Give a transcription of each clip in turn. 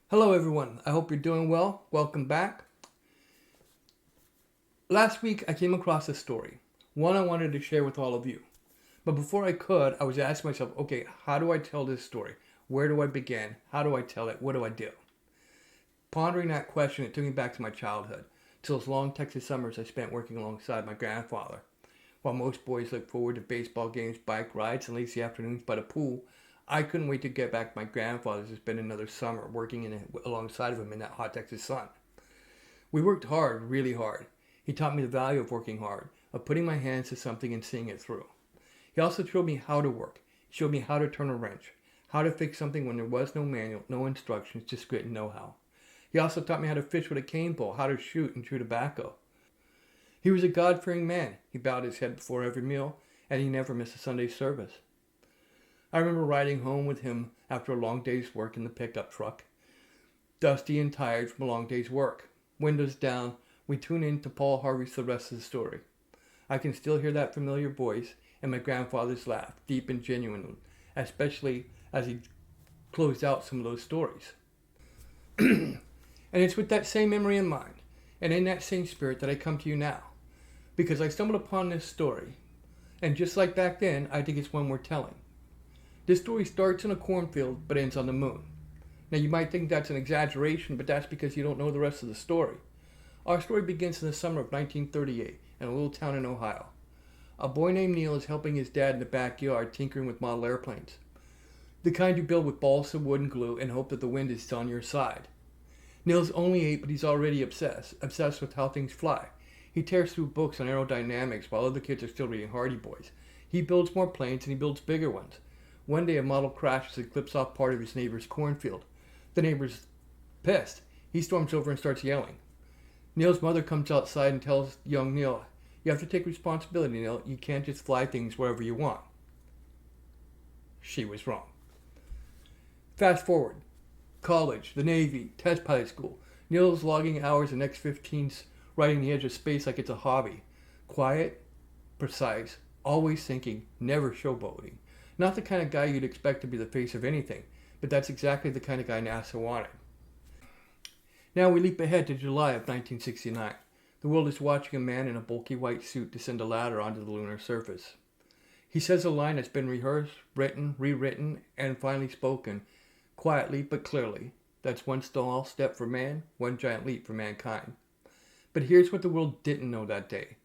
Hello everyone, I hope you're doing well. Welcome back. Last week I came across a story, one I wanted to share with all of you. But before I could, I was asking myself, okay, how do I tell this story? Where do I begin? How do I tell it? What do I do? Pondering that question, it took me back to my childhood, to those long Texas summers I spent working alongside my grandfather. While most boys look forward to baseball games, bike rides, and lazy afternoons by the pool, I couldn't wait to get back to my grandfather's to spend another summer working alongside of him in that hot Texas sun. We worked hard, really hard. He taught me the value of working hard, of putting my hands to something and seeing it through. He also showed me how to work. He showed me how to turn a wrench, how to fix something when there was no manual, no instructions, just grit and know-how. He also taught me how to fish with a cane pole, how to shoot and chew tobacco. He was a God-fearing man. He bowed his head before every meal, and he never missed a Sunday service. I remember riding home with him after a long day's work in the pickup truck, dusty and tired from a long day's work. Windows down, we tune in to Paul Harvey's The Rest of the Story. I can still hear that familiar voice and my grandfather's laugh, deep and genuine, especially as he closed out some of those stories. And it's with that same memory in mind, and in that same spirit that I come to you now, because I stumbled upon this story, and just like back then, I think it's one worth telling. This story starts in a cornfield, but ends on the moon. Now you might think that's an exaggeration, but that's because you don't know the rest of the story. Our story begins in the summer of 1938 in a little town in Ohio. A boy named Neil is helping his dad in the backyard tinkering with model airplanes. The kind you build with balsa wood and glue and hope that the wind is still on your side. Neil's only 8, but he's already obsessed with how things fly. He tears through books on aerodynamics while other kids are still reading Hardy Boys. He builds more planes and he builds bigger ones. One day a model crashes and clips off part of his neighbor's cornfield. The neighbor's pissed. He storms over and starts yelling. Neil's mother comes outside and tells young Neil, "You have to take responsibility, Neil. You can't just fly things wherever you want." She was wrong. Fast forward. College, the Navy, test pilot school. Neil's logging hours and X-15s, riding the edge of space like it's a hobby. Quiet, precise, always thinking, never showboating. Not the kind of guy you'd expect to be the face of anything, but that's exactly the kind of guy NASA wanted. Now we leap ahead to July of 1969. The world is watching a man in a bulky white suit descend a ladder onto the lunar surface. He says a line that's been rehearsed, written, rewritten, and finally spoken, quietly but clearly. That's one small step for man, one giant leap for mankind. But here's what the world didn't know that day.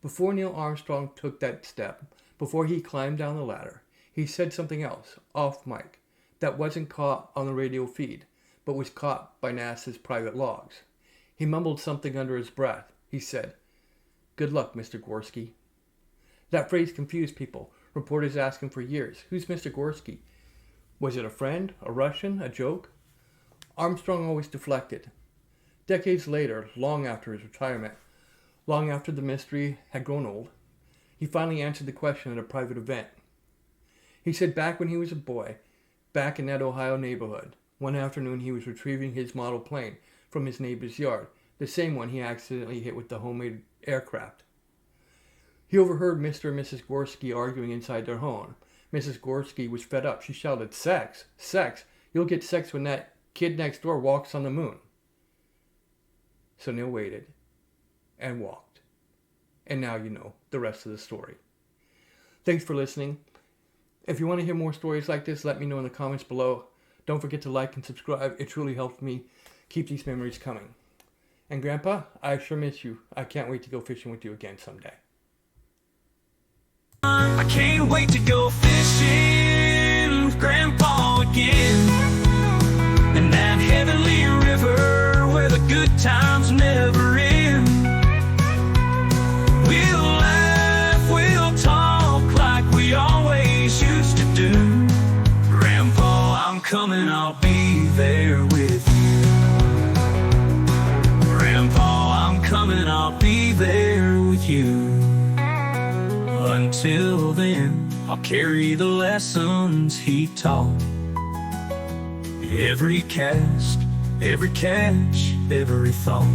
Before Neil Armstrong took that step, before he climbed down the ladder, he said something else, off mic, that wasn't caught on the radio feed, but was caught by NASA's private logs. He mumbled something under his breath. He said, "Good luck, Mr. Gorsky." That phrase confused people. Reporters asked him for years, "Who's Mr. Gorsky? Was it a friend, a Russian, a joke?" Armstrong always deflected. Decades later, long after his retirement, long after the mystery had grown old, he finally answered the question at a private event. He said back when he was a boy, back in that Ohio neighborhood, one afternoon he was retrieving his model plane from his neighbor's yard, the same one he accidentally hit with the homemade aircraft. He overheard Mr. and Mrs. Gorsky arguing inside their home. Mrs. Gorsky was fed up. She shouted, "Sex! Sex! You'll get sex when that kid next door walks on the moon." So Neil waited and walked. And now you know the rest of the story. Thanks for listening. If you want to hear more stories like this, let me know in the comments below. Don't forget to like and subscribe. It truly helps me keep these memories coming. And Grandpa, I sure miss you. I can't wait to go fishing with you again someday. I can't wait to go fishing with Grandpa again. In that heavenly river where the good times never end. We'll laugh, we'll talk like we always used to do. Grandpa, I'm coming, I'll be there with you. Grandpa, I'm coming, I'll be there with you. Until then, I'll carry the lessons he taught. Every cast, every catch, every thought.